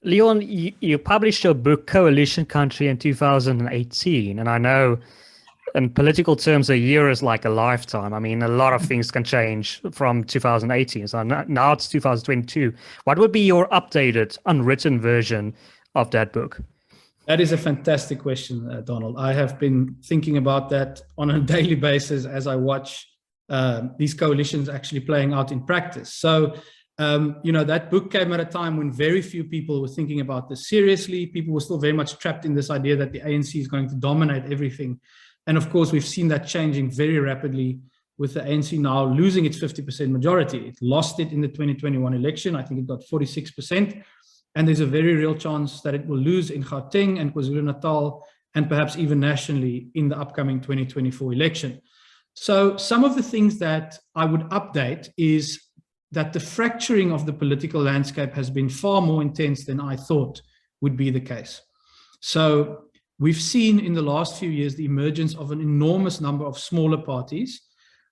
Leon, you published your book Coalition Country in 2018, and I know in political terms, a year is like a lifetime. I mean, a lot of things can change from 2018. So now it's 2022. What would be your updated, unwritten version of that book? That is a fantastic question, Donald. I have been thinking about that on a daily basis as I watch these coalitions actually playing out in practice. So, that book came at a time when very few people were thinking about this seriously. People were still very much trapped in this idea that the ANC is going to dominate everything. And of course, we've seen that changing very rapidly with the ANC now losing its 50% majority. It lost it in the 2021 election. I think it got 46%. And there's a very real chance that it will lose in Gauteng and KwaZulu-Natal and perhaps even nationally in the upcoming 2024 election. So some of the things that I would update is that the fracturing of the political landscape has been far more intense than I thought would be the case. So we've seen in the last few years the emergence of an enormous number of smaller parties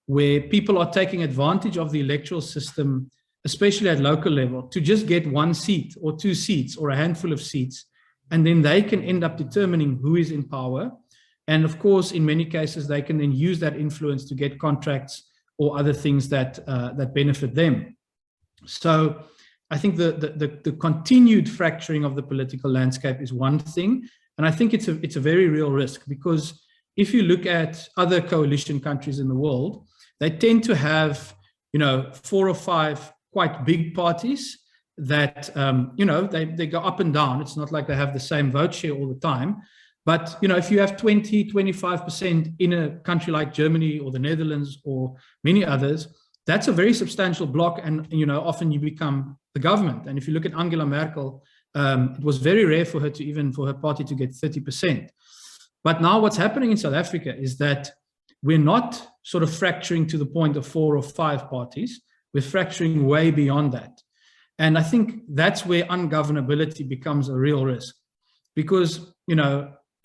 where people are taking advantage of the electoral system, especially at local level, to just get one seat or two seats or a handful of seats, and then they can end up determining who is in power. And of course, in many cases, they can then use that influence to get contracts or other things that benefit them. So I think the continued fracturing of the political landscape is one thing. And I think it's a very real risk, because if you look at other coalition countries in the world, they tend to have, 4 or 5 quite big parties that, they go up and down. It's not like they have the same vote share all the time. But, if you have 20, 25% in a country like Germany or the Netherlands or many others, that's a very substantial block. And, often you become the government. And if you look at Angela Merkel, it was very rare for her party to get 30%. But now what's happening in South Africa is that we're not sort of fracturing to the point of 4 or 5 parties. We're fracturing way beyond that. And I think that's where ungovernability becomes a real risk. Because,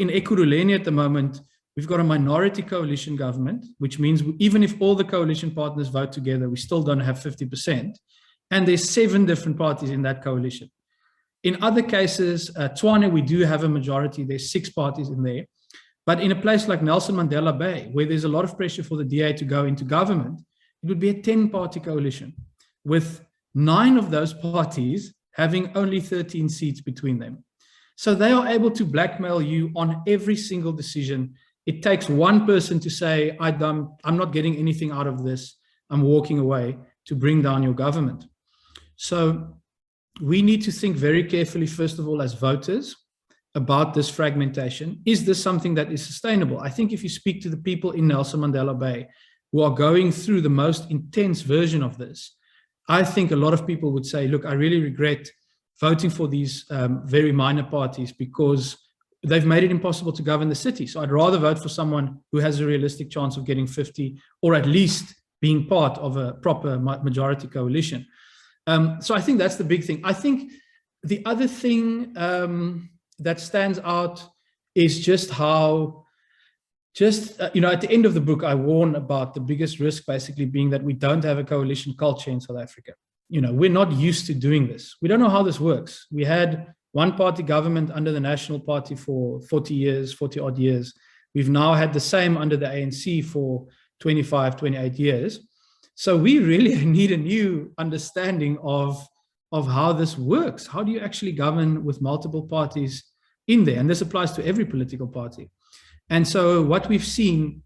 in Ekurhuleni at the moment, we've got a minority coalition government, which means even if all the coalition partners vote together, we still don't have 50%. And there's 7 different parties in that coalition. In other cases, Tshwane, we do have a majority. There's 6 parties in there. But in a place like Nelson Mandela Bay, where there's a lot of pressure for the DA to go into government, it would be a 10-party coalition with 9 of those parties having only 13 seats between them. So they are able to blackmail you on every single decision. It takes one person to say, I'm not getting anything out of this, I'm walking away, to bring down your government. So we need to think very carefully, first of all, as voters, about this fragmentation. Is this something that is sustainable? I think if you speak to the people in Nelson Mandela Bay who are going through the most intense version of this, I think a lot of people would say, look, I really regret voting for these very minor parties because they've made it impossible to govern the city. So I'd rather vote for someone who has a realistic chance of getting 50, or at least being part of a proper majority coalition. So I think that's the big thing. I think the other thing that stands out is just how, at the end of the book, I warn about the biggest risk basically being that we don't have a coalition culture in South Africa. We're not used to doing this. We don't know how this works. We had one-party government under the National Party for 40 odd years. We've now had the same under the ANC for 25, 28 years. So we really need a new understanding of how this works. How do you actually govern with multiple parties in there? And this applies to every political party. And so what we've seen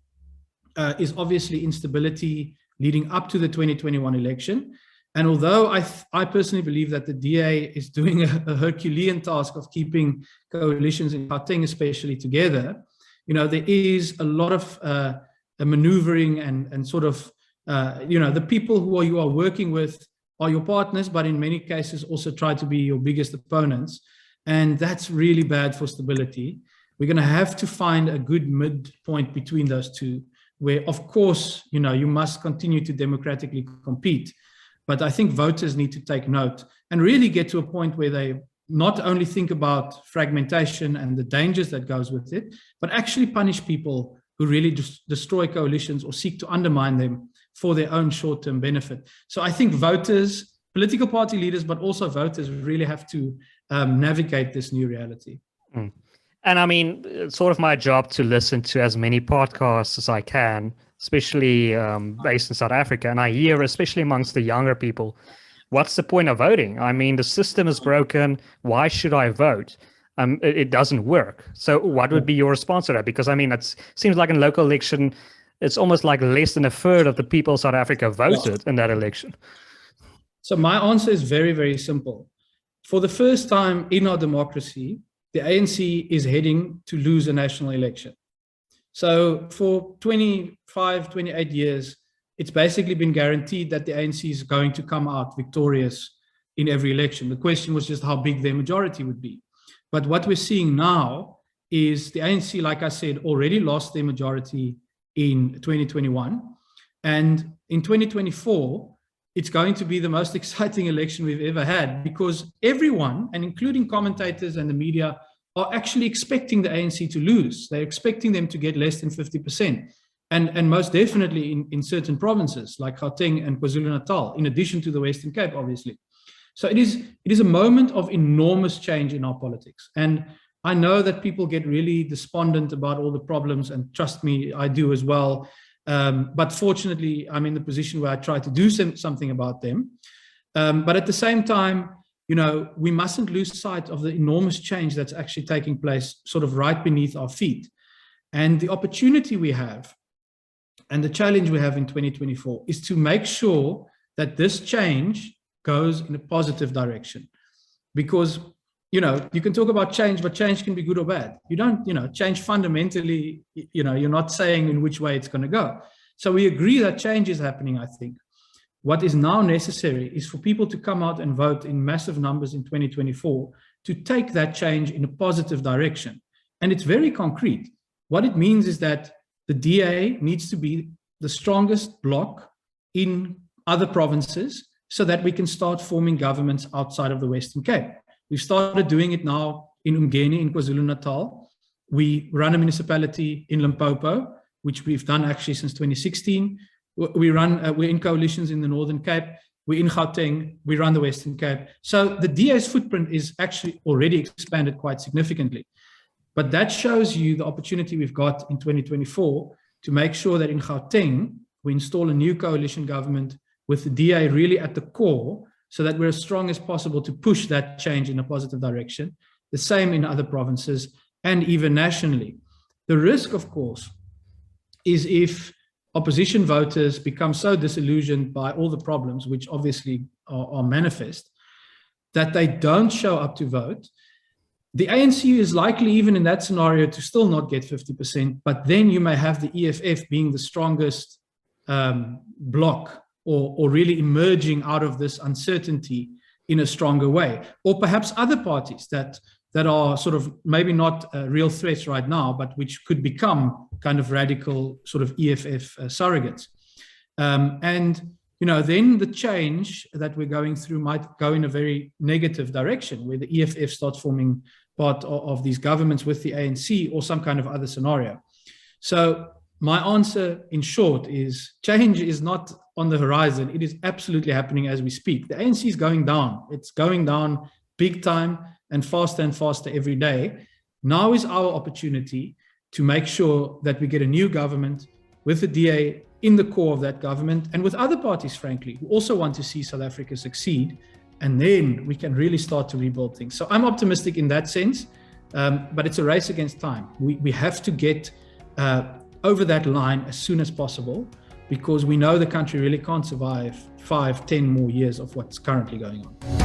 is obviously instability leading up to the 2021 election. And although I personally believe that the DA is doing a Herculean task of keeping coalitions in Gauteng especially together, there is a lot of maneuvering and sort of, the people who you are working with are your partners, but in many cases also try to be your biggest opponents. And that's really bad for stability. We're going to have to find a good midpoint between those two, where, of course, you must continue to democratically compete. But I think voters need to take note and really get to a point where they not only think about fragmentation and the dangers that goes with it, but actually punish people who really just destroy coalitions or seek to undermine them for their own short-term benefit. So I think voters political party leaders, but also voters really have to navigate this new reality. Mm. And I mean, it's sort of my job to listen to as many podcasts as I can, especially based in South Africa. And I hear, especially amongst the younger people, what's the point of voting? I mean, the system is broken. Why should I vote? It doesn't work. So what would be your response to that? Because I mean, it seems like in local election, it's almost like less than a third of the people of South Africa voted in that election. So my answer is very, very simple. For the first time in our democracy, the ANC is heading to lose a national election. So for 25, 28 years, it's basically been guaranteed that the ANC is going to come out victorious in every election. The question was just how big their majority would be. But what we're seeing now is the ANC, like I said, already lost their majority in 2021. And in 2024, it's going to be the most exciting election we've ever had, because everyone, and including commentators and the media, are actually expecting the ANC to lose. They're expecting them to get less than 50%. And most definitely in certain provinces like Gauteng and KwaZulu-Natal, in addition to the Western Cape, obviously. So it is a moment of enormous change in our politics. And I know that people get really despondent about all the problems, and trust me, I do as well. But fortunately, I'm in the position where I try to do something about them. But at the same time, you know, we mustn't lose sight of the enormous change that's actually taking place sort of right beneath our feet. And the opportunity we have and the challenge we have in 2024 is to make sure that this change goes in a positive direction. Because, you know, you can talk about change, but change can be good or bad. You don't, you know, change fundamentally, you know, you're not saying in which way it's going to go. So we agree that change is happening, I think. What is now necessary is for people to come out and vote in massive numbers in 2024 to take that change in a positive direction. And it's very concrete. What it means is that the DA needs to be the strongest bloc in other provinces so that we can start forming governments outside of the Western Cape. We've started doing it now in Umgeni, in KwaZulu-Natal. We run a municipality in Limpopo, which we've done actually since 2016. We're in coalitions in the Northern Cape. We're in Gauteng. We run the Western Cape. So the DA's footprint is actually already expanded quite significantly. But that shows you the opportunity we've got in 2024 to make sure that in Gauteng, we install a new coalition government with the DA really at the core, so that we're as strong as possible to push that change in a positive direction. The same in other provinces and even nationally. The risk, of course, is if opposition voters become so disillusioned by all the problems, which obviously are manifest, that they don't show up to vote. The ANC is likely, even in that scenario, to still not get 50%, but then you may have the EFF being the strongest bloc, or really emerging out of this uncertainty in a stronger way. Or perhaps other parties that are sort of maybe not real threats right now, but which could become kind of radical sort of EFF surrogates. And, you know, then the change that we're going through might go in a very negative direction, where the EFF starts forming part of these governments with the ANC or some kind of other scenario. So my answer in short is change is not on the horizon. It is absolutely happening as we speak. The ANC is going down. It's going down big time and faster every day. Now is our opportunity to make sure that we get a new government with the DA in the core of that government, and with other parties, frankly, who also want to see South Africa succeed. And then we can really start to rebuild things. So I'm optimistic in that sense, but it's a race against time. We have to get over that line as soon as possible, because we know the country really can't survive 5-10 more years of what's currently going on.